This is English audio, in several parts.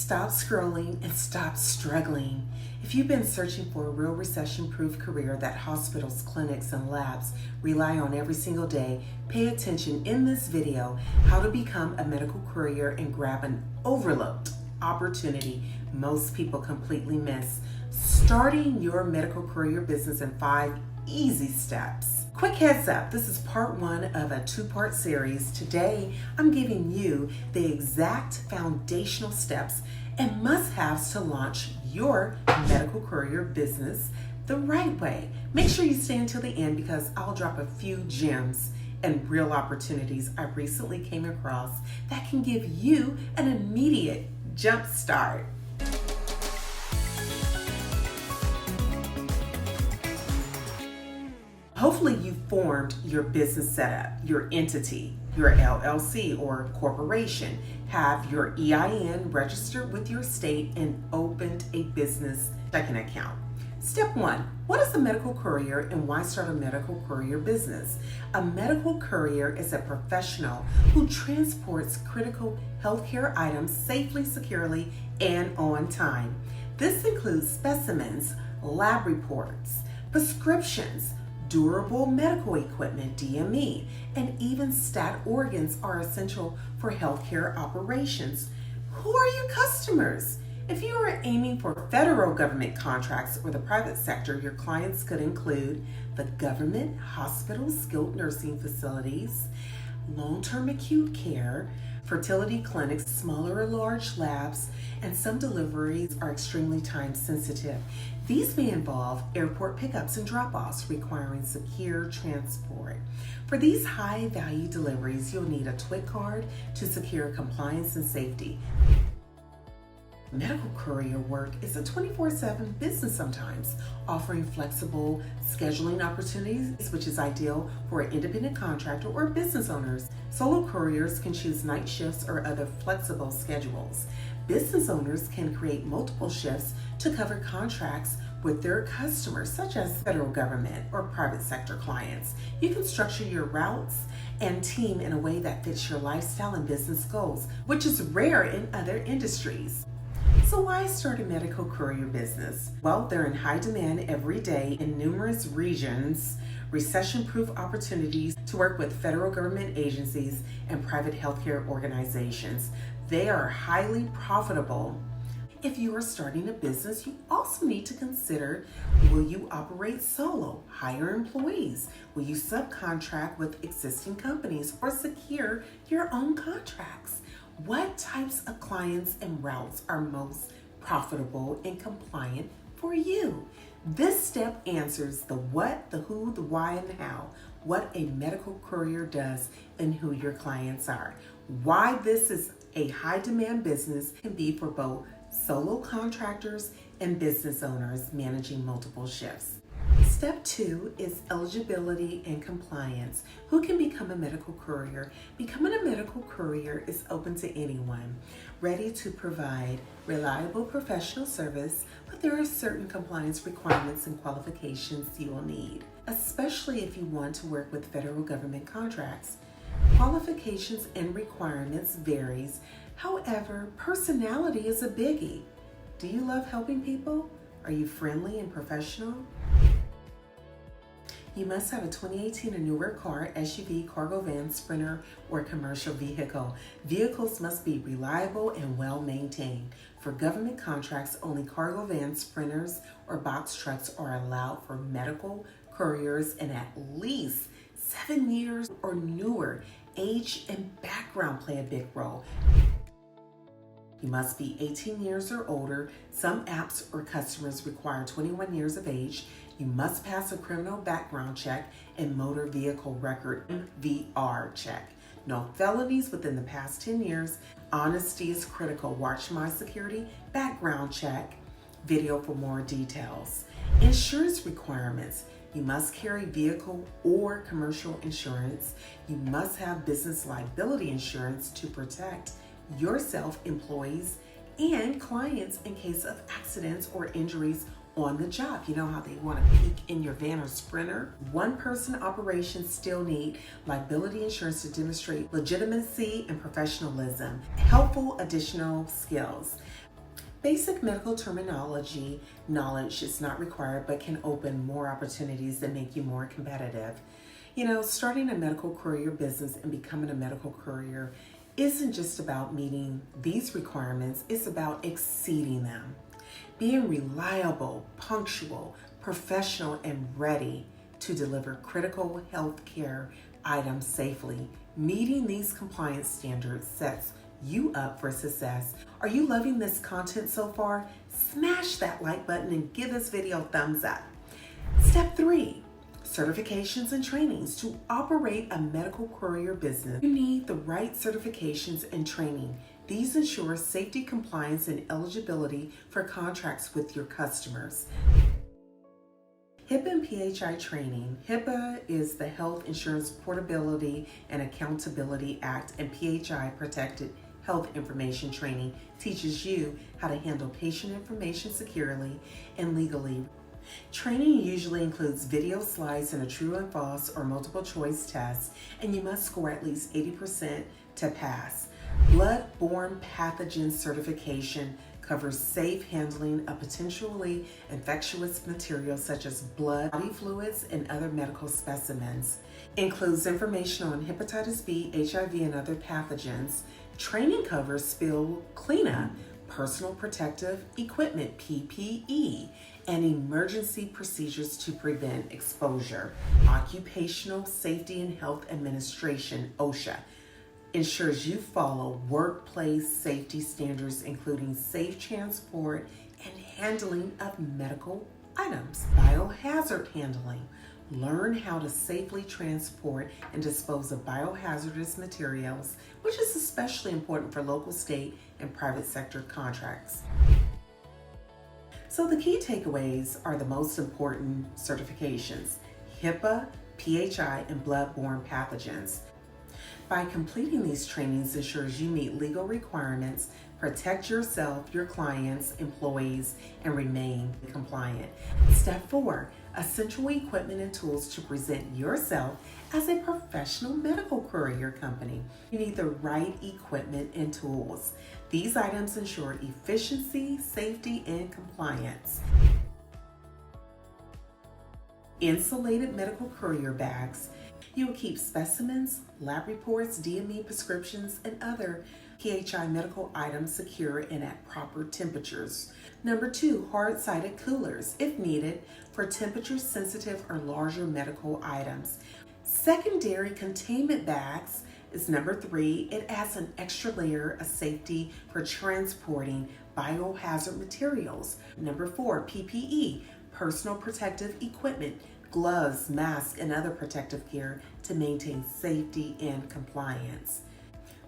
Stop scrolling and stop struggling. If you've been searching for a real recession-proof career that hospitals, clinics, and labs rely on every single day, pay attention in this video how to become a medical courier and grab an overlooked opportunity most people completely miss. Starting your medical courier business in 5 easy steps. Quick heads up, this is part 1 of a 2-part series. Today, I'm giving you the exact foundational steps and must-haves to launch your medical courier business the right way. Make sure you stay until the end because I'll drop a few gems and real opportunities I recently came across that can give you an immediate jump start. Hopefully you formed your business setup, your entity, your LLC or corporation, have your EIN registered with your state and opened a business checking account. Step 1, what is a medical courier and why start a medical courier business? A medical courier is a professional who transports critical healthcare items safely, securely, and on time. This includes specimens, lab reports, prescriptions, durable medical equipment, DME, and even stat organs are essential for healthcare operations. Who are your customers? If you are aiming for federal government contracts or the private sector, your clients could include the government, hospitals, skilled nursing facilities, long-term acute care, fertility clinics, smaller or large labs, and some deliveries are extremely time sensitive. These may involve airport pickups and drop-offs requiring secure transport. For these high-value deliveries, you'll need a TWIC card to secure compliance and safety. Medical courier work is a 24/7 business sometimes, offering flexible scheduling opportunities, which is ideal for an independent contractor or business owners. Solo couriers can choose night shifts or other flexible schedules. Business owners can create multiple shifts to cover contracts with their customers, such as federal government or private sector clients. You can structure your routes and team in a way that fits your lifestyle and business goals, which is rare in other industries. So why start a medical courier business? Well, they're in high demand every day in numerous regions, recession-proof opportunities to work with federal government agencies and private healthcare organizations. They are highly profitable. If you are starting a business, you also need to consider, will you operate solo, hire employees? Will you subcontract with existing companies or secure your own contracts? What types of clients and routes are most profitable and compliant for you? This step answers the what, the who, the why, and the how, what a medical courier does and who your clients are. Why this is a high demand business can be for both solo contractors and business owners managing multiple shifts. Step 2 is eligibility and compliance. Who can become a medical courier? Becoming a medical courier is open to anyone, ready to provide reliable professional service, but there are certain compliance requirements and qualifications you will need, especially if you want to work with federal government contracts. Qualifications and requirements varies. However, personality is a biggie. Do you love helping people? Are you friendly and professional? You must have a 2018 or newer car, SUV, cargo van, sprinter, or commercial vehicle. Vehicles must be reliable and well maintained. For government contracts, only cargo vans, sprinters, or box trucks are allowed for medical couriers and at least 7 years or newer. Age and background play a big role. You must be 18 years or older. Some apps or customers require 21 years of age. You must pass a criminal background check and motor vehicle record MVR check. No felonies within the past 10 years. Honesty is critical. Watch my security background check video for more details. Insurance requirements. You must carry vehicle or commercial insurance. You must have business liability insurance to protect yourself, employees, and clients in case of accidents or injuries on the job. You know how they want to peek in your van or sprinter? One-person operations still need liability insurance to demonstrate legitimacy and professionalism. Helpful additional skills. Basic medical terminology knowledge is not required but can open more opportunities and make you more competitive. Starting a medical courier business and becoming a medical courier isn't just about meeting these requirements, it's about exceeding them. Being reliable, punctual, professional, and ready to deliver critical health care items safely. Meeting these compliance standards sets you up for success. Are you loving this content so far? Smash that like button and give this video a thumbs up. Step 3. Certifications and trainings. To operate a medical courier business, you need the right certifications and training. These ensure safety, compliance, and eligibility for contracts with your customers. HIPAA and PHI training. HIPAA is the Health Insurance Portability and Accountability Act, and PHI, Protected Health Information Training, teaches you how to handle patient information securely and legally. Training usually includes video slides and a true and false or multiple choice test, and you must score at least 80% to pass. Blood-borne pathogen certification covers safe handling of potentially infectious materials such as blood, body fluids, and other medical specimens. Includes information on hepatitis B, HIV, and other pathogens. Training covers spill cleanup, personal protective equipment, PPE, and emergency procedures to prevent exposure. Occupational Safety and Health Administration, OSHA, ensures you follow workplace safety standards, including safe transport and handling of medical items. Biohazard handling. Learn how to safely transport and dispose of biohazardous materials, which is especially important for local, state, and private sector contracts. So the key takeaways are the most important certifications: HIPAA, PHI, and blood-borne pathogens. By completing these trainings ensures you meet legal requirements, protect yourself, your clients, employees, and remain compliant. Step 4, essential equipment and tools to present yourself as a professional medical courier company. You need the right equipment and tools. These items ensure efficiency, safety, and compliance. Insulated medical courier bags. You will keep specimens, lab reports, DME prescriptions, and other PHI medical items secure and at proper temperatures. Number 2, hard-sided coolers, if needed, for temperature-sensitive or larger medical items. Secondary containment bags is number 3. It adds an extra layer of safety for transporting biohazard materials. Number 4, PPE, personal protective equipment, gloves, masks, and other protective gear to maintain safety and compliance.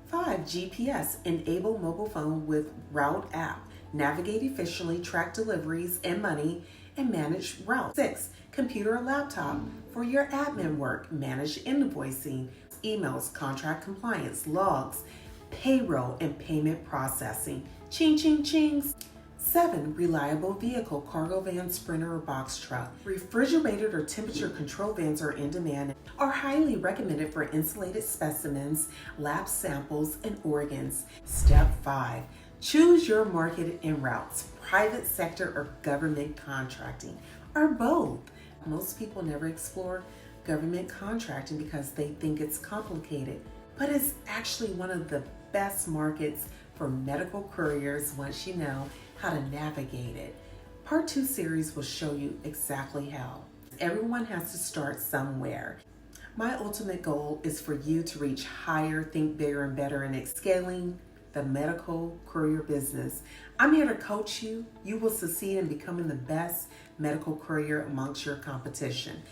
5, GPS, enable mobile phone with route app, navigate efficiently, track deliveries and money, and manage routes. 6, computer or laptop for your admin work, manage invoicing, emails, contract compliance, logs, payroll, and payment processing. Ching, ching, chings. 7, reliable vehicle, cargo van, sprinter, or box truck. Refrigerated or temperature control vans are in demand, are highly recommended for insulated specimens, lab samples, and organs. Step 5, choose your market and routes, private sector or government contracting, or both. Most people never explore government contracting because they think it's complicated, but it's actually one of the best markets for medical couriers once you know how to navigate it. Part 2 series will show you exactly how. Everyone has to start somewhere. My ultimate goal is for you to reach higher, think bigger and better, in scaling the medical courier business. I'm here to coach you. You will succeed in becoming the best medical courier amongst your competition.